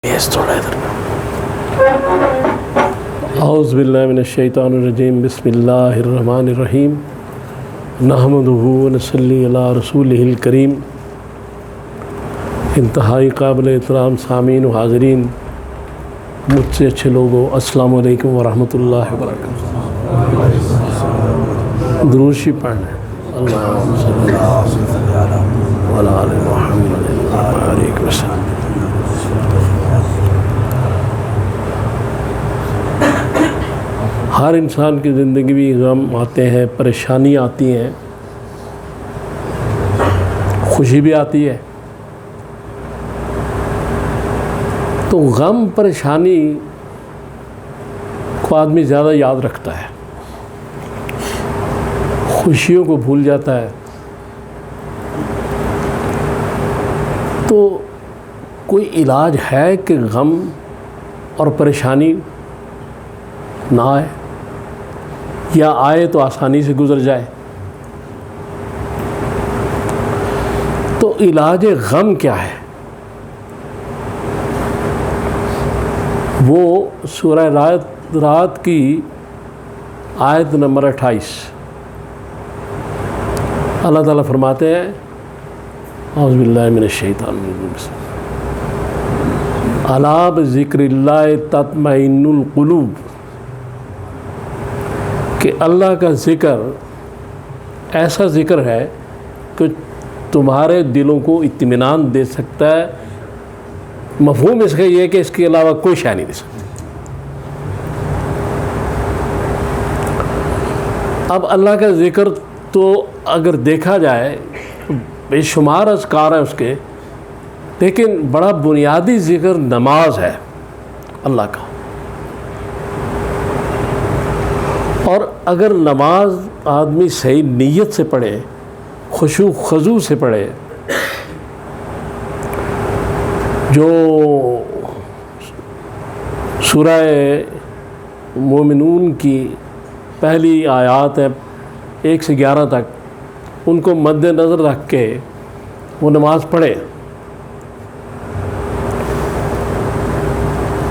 اعوذ باللہ من الشیطان الرجیم بسم اللہ الرحمن الرحیم نحمدہ ونصلی علی رسولہ الکریم۔ انتہائی قابل احترام سامعین و حاضرین، مجھ سے اچھے لوگوں، السلام علیکم ورحمۃ اللہ وبرکاتہ۔ درود شریف پڑھنا ہے۔ اللہم صلی علی محمد وبارک وسلم۔ ہر انسان کی زندگی میں غم آتے ہیں، پریشانیاں آتی ہیں، خوشی بھی آتی ہے۔ تو غم پریشانی کو آدمی زیادہ یاد رکھتا ہے، خوشیوں کو بھول جاتا ہے۔ تو کوئی علاج ہے کہ غم اور پریشانی نہ آئے، یا آئے تو آسانی سے گزر جائے؟ تو علاج غم کیا ہے؟ وہ سورہ رات کی آیت نمبر 28 اللہ تعالیٰ فرماتے ہیں، اعوذ باللہ من الشیطان الرجیم، الا بذکر اللہ تطمئن القلوب، کہ اللہ کا ذکر ایسا ذکر ہے کہ تمہارے دلوں کو اطمینان دے سکتا ہے۔ مفہوم اس کا یہ ہے کہ اس کے علاوہ کوئی شے نہیں دے سکتا۔ اب اللہ کا ذکر تو اگر دیکھا جائے بے شمار اذکار ہیں اس کے، لیکن بڑا بنیادی ذکر نماز ہے اللہ کا۔ اور اگر نماز آدمی صحیح نیت سے پڑھے، خشوع خضوع سے پڑھے، جو سورہ مومنون کی پہلی آیات ہیں 1 سے 11 تک، ان کو مد نظر رکھ کے وہ نماز پڑھے،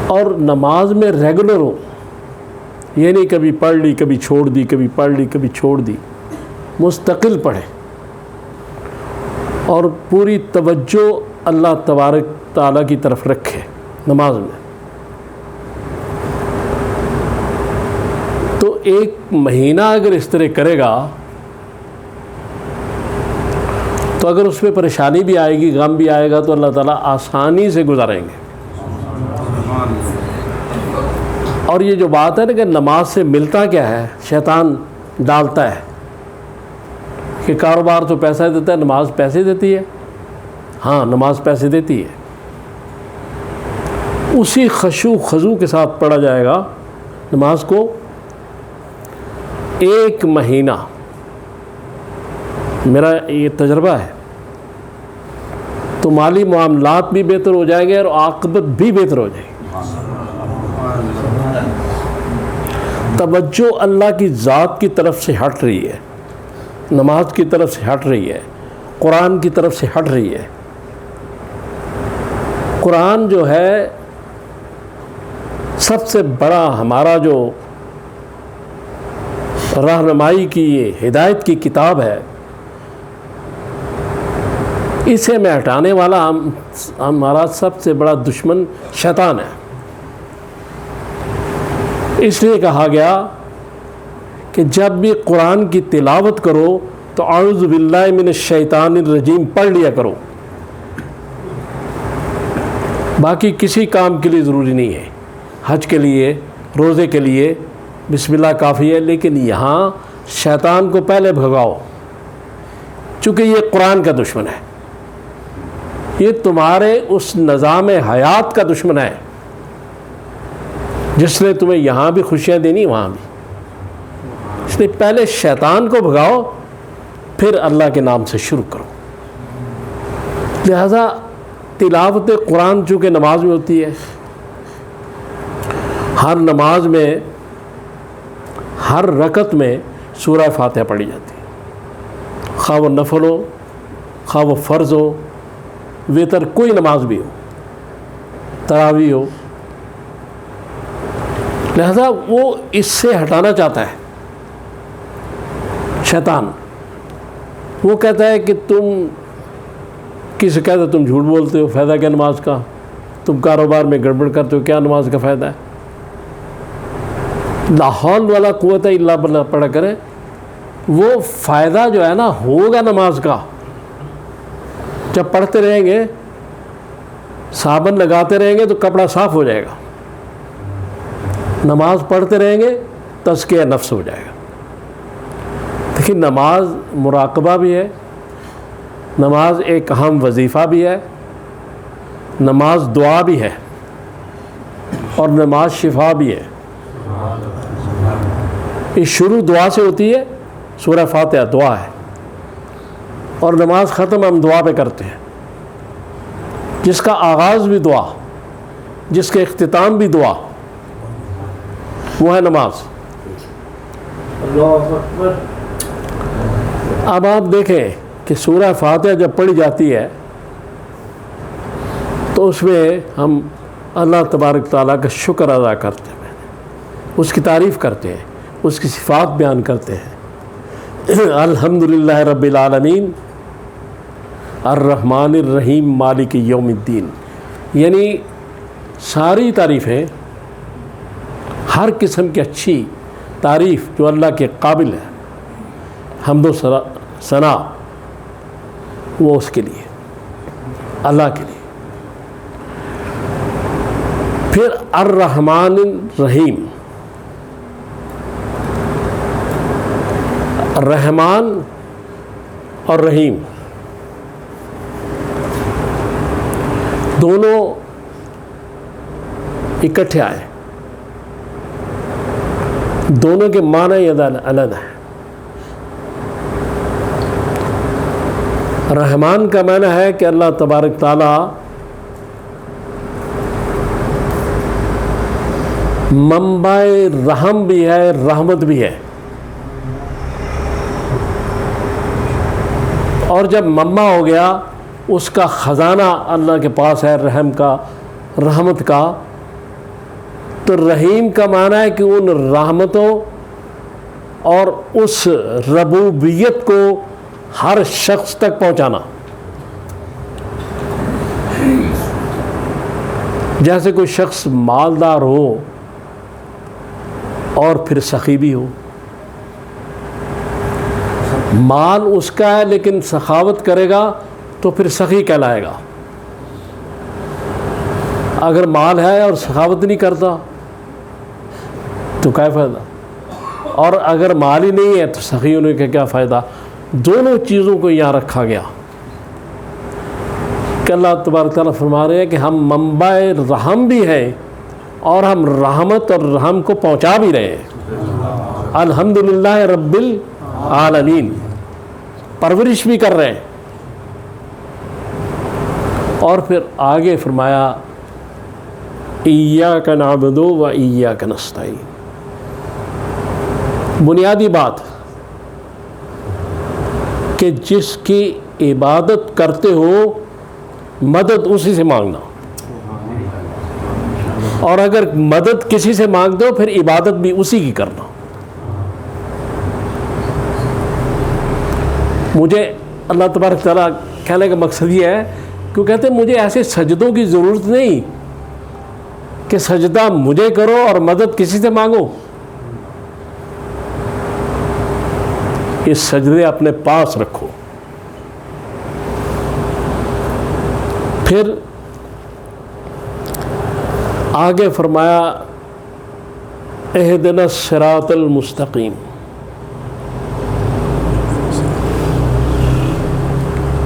اور نماز میں ریگولر ہو، یہ نہیں کبھی پڑھ لی کبھی چھوڑ دی، کبھی پڑھ لی کبھی چھوڑ دی، مستقل پڑھے، اور پوری توجہ اللہ تبارک تعالیٰ کی طرف رکھے نماز میں۔ تو 1 مہینہ اگر اس طرح کرے گا تو اگر اس میں پریشانی بھی آئے گی، غم بھی آئے گا، تو اللہ تعالیٰ آسانی سے گزاریں گے۔ اور یہ جو بات ہے نا کہ نماز سے ملتا کیا ہے، شیطان ڈالتا ہے کہ کاروبار تو پیسہ دیتا ہے، نماز پیسے دیتی ہے۔ ہاں، نماز پیسے دیتی ہے۔ اسی خشوع خضوع کے ساتھ پڑھا جائے گا نماز کو 1 مہینہ، میرا یہ تجربہ ہے، تو مالی معاملات بھی بہتر ہو جائیں گے اور عاقبت بھی بہتر ہو جائے گی۔ توجہ اللہ کی ذات کی طرف سے ہٹ رہی ہے، نماز کی طرف سے ہٹ رہی ہے، قرآن کی طرف سے ہٹ رہی ہے۔ قرآن جو ہے سب سے بڑا ہمارا جو رہنمائی کی، یہ ہدایت کی کتاب ہے، اسے میں ہٹانے والا ہمارا سب سے بڑا دشمن شیطان ہے۔ اس لیے کہا گیا کہ جب بھی قرآن کی تلاوت کرو تو اعوذ باللہ من الشیطان الرجیم پڑھ لیا کرو، باقی کسی کام کے لیے ضروری نہیں ہے۔ حج کے لیے، روزے کے لیے بسم اللہ کافی ہے، لیکن یہاں شیطان کو پہلے بھگاؤ، چونکہ یہ قرآن کا دشمن ہے، یہ تمہارے اس نظام حیات کا دشمن ہے جس نے تمہیں یہاں بھی خوشیاں دینی، وہاں بھی۔ اس لیے پہلے شیطان کو بھگاؤ، پھر اللہ کے نام سے شروع کرو۔ لہذا تلاوت قرآن چونکہ نماز میں ہوتی ہے، ہر نماز میں ہر رکعت میں سورہ فاتحہ پڑھی جاتی ہے، خواہ وہ نفل ہو، خواہ وہ فرض ہو، وتر کوئی نماز بھی ہو، تراویح ہو. لہذا وہ اس سے ہٹانا چاہتا ہے شیطان. وہ کہتا ہے کہ تم کسی کہتا تم جھوٹ بولتے ہو، فائدہ کیا نماز کا؟ تم کاروبار میں گڑبڑ کرتے ہو، کیا نماز کا فائدہ ہے؟ لا حول ولا قوت الا باللہ پڑھا کریں. وہ فائدہ جو ہے نا ہوگا نماز کا. جب پڑھتے رہیں گے، صابن لگاتے رہیں گے تو کپڑا صاف ہو جائے گا. نماز پڑھتے رہیں گے تزکیہ نفس ہو جائے گا. دیکھیں نماز مراقبہ بھی ہے، نماز ایک اہم وظیفہ بھی ہے، نماز دعا بھی ہے، اور نماز شفا بھی ہے. یہ شروع دعا سے ہوتی ہے، سورہ فاتحہ دعا ہے، اور نماز ختم ہم دعا پہ کرتے ہیں. جس کا آغاز بھی دعا، جس کا اختتام بھی دعا، وہ ہے نماز. اب آپ دیکھیں کہ سورہ فاتحہ جب پڑھی جاتی ہے تو اس میں ہم اللہ تبارک تعالیٰ کا شکر ادا کرتے ہیں، اس کی تعریف کرتے ہیں، اس کی صفات بیان کرتے ہیں. الحمدللہ رب العالمین الرحمن الرحیم مالک یوم الدین. یعنی ساری تعریفیں، ہر قسم کی اچھی تعریف جو اللہ کے قابل ہے، حمد و ثنا، وہ اس کے لیے، اللہ کے لیے. پھر الرحمن الرحیم، رحمان اور رحیم دونوں اکٹھے آئے، دونوں کے معنی الگ ہیں. رحمان کا معنی ہے کہ اللہ تبارک تعالیٰ منبع رحم بھی ہے، رحمت بھی ہے. اور جب منبع ہو گیا، اس کا خزانہ اللہ کے پاس ہے، رحم کا، رحمت کا. تو رحیم کا معنی ہے کہ ان رحمتوں اور اس ربوبیت کو ہر شخص تک پہنچانا. جیسے کوئی شخص مالدار ہو اور پھر سخی بھی ہو. مال اس کا ہے لیکن سخاوت کرے گا تو پھر سخی کہلائے گا. اگر مال ہے اور سخاوت نہیں کرتا تو کیا فائدہ؟ اور اگر مال ہی نہیں ہے تو سخی ہونے کا کیا فائدہ؟ دونوں چیزوں کو یہاں رکھا گیا کہ اللہ تبارک تعالیٰ فرما رہے ہیں کہ ہم منبع رحم بھی ہیں اور ہم رحمت اور رحم کو پہنچا بھی رہے ہیں. الحمدللہ رب العالمین، پرورش بھی کر رہے ہیں. اور پھر آگے فرمایا ایاک نعبد و ایاک نستعین. بنیادی بات کہ جس کی عبادت کرتے ہو مدد اسی سے مانگنا، اور اگر مدد کسی سے مانگ دو پھر عبادت بھی اسی کی کرنا. مجھے اللہ تبارک تعالیٰ کہنے کا مقصد یہ ہے کہ وہ کہتے ہیں مجھے ایسے سجدوں کی ضرورت نہیں کہ سجدہ مجھے کرو اور مدد کسی سے مانگو. یہ سجدے اپنے پاس رکھو. پھر آگے فرمایا اہدنا الصراط المستقیم،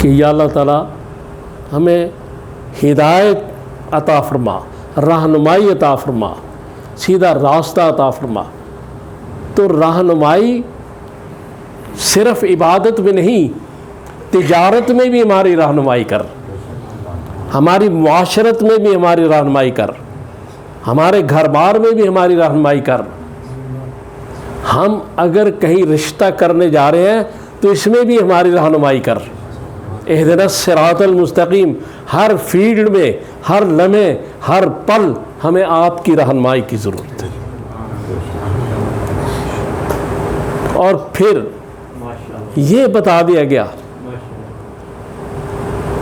کہ یا اللہ تعالیٰ ہمیں ہدایت عطا فرما، رہنمائی عطا فرما، سیدھا راستہ عطا فرما. تو رہنمائی صرف عبادت میں نہیں، تجارت میں بھی ہماری رہنمائی کر، ہماری معاشرت میں بھی ہماری رہنمائی کر، ہمارے گھر بار میں بھی ہماری رہنمائی کر. ہم اگر کہیں رشتہ کرنے جا رہے ہیں تو اس میں بھی ہماری رہنمائی کر. اہدنا الصراط المستقیم، ہر فیلڈ میں، ہر لمحے، ہر پل ہمیں آپ کی رہنمائی کی ضرورت ہے۔ اور پھر یہ بتا دیا گیا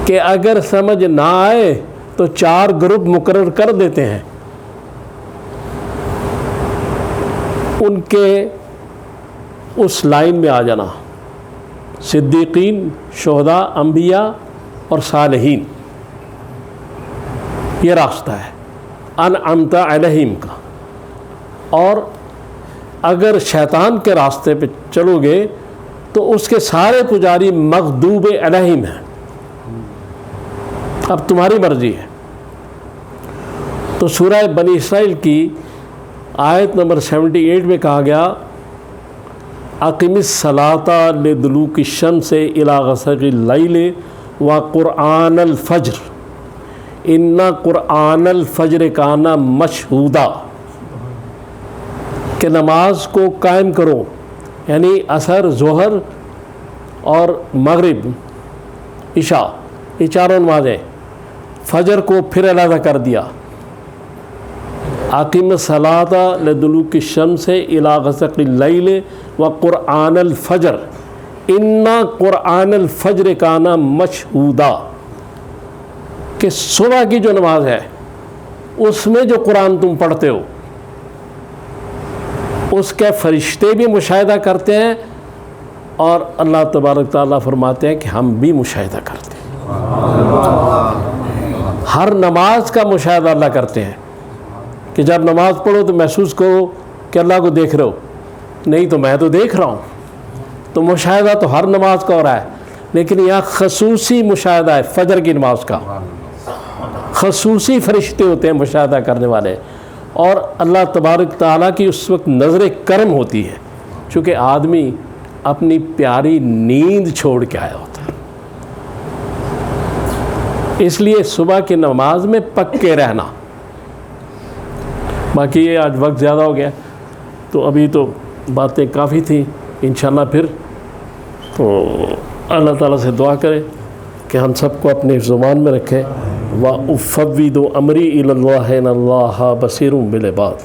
کہ اگر سمجھ نہ آئے تو 4 گروپ مقرر کر دیتے ہیں، ان کے اس لائن میں آ جانا، صدیقین، شہداء، انبیاء اور صالحین، یہ راستہ ہے انعمت علیہم کا۔ اور اگر شیطان کے راستے پہ چلو گے تو اس کے سارے پجاری مغضوب علیہم ہیں، اب تمہاری مرضی ہے۔ تو سورہ بنی اسرائیل کی آیت نمبر 78 میں کہا گیا اقم الصلاۃ لدلوک الشمس الی غسق اللیل وقرآن الفجر ان قرآن الفجر کان مشہودا، کہ نماز کو قائم کرو، یعنی عصر، ظہر اور مغرب، عشاء، یہ چاروں نمازیں، فجر کو پھر علیحدہ کر دیا، اقم الصلاۃ لدلوک الشمس الی غسق اللیل وقرآن الفجر ان قرآن الفجر کان مشہودا، کہ صبح کی جو نماز ہے اس میں جو قرآن تم پڑھتے ہو اس کے فرشتے بھی مشاہدہ کرتے ہیں، اور اللہ تبارک تعالیٰ فرماتے ہیں کہ ہم بھی مشاہدہ کرتے ہیں۔ ہر نماز کا مشاہدہ اللہ کرتے ہیں، کہ جب نماز پڑھو تو محسوس کرو کہ اللہ کو دیکھ رہے ہو، نہیں تو میں تو دیکھ رہا ہوں۔ تو مشاہدہ تو ہر نماز کا ہو رہا ہے، لیکن یہاں خصوصی مشاہدہ ہے فجر کی نماز کا، خصوصی فرشتے ہوتے ہیں مشاہدہ کرنے والے، اور اللہ تبارک تعالیٰ کی اس وقت نظر کرم ہوتی ہے، چونکہ آدمی اپنی پیاری نیند چھوڑ کے آیا ہوتا ہے۔ اس لیے صبح کی نماز میں پکے رہنا۔ باقی یہ آج وقت زیادہ ہو گیا، تو ابھی تو باتیں کافی تھیں، انشاءاللہ پھر تو اللہ تعالیٰ سے دعا کریں کہ ہم سب کو اپنے زبان میں رکھے۔ وَأُفَوِّضُ أَمْرِي إِلَى اللَّهِ إِنَّ اللَّهَ بَصِيرٌ بِالْعِبَادِ۔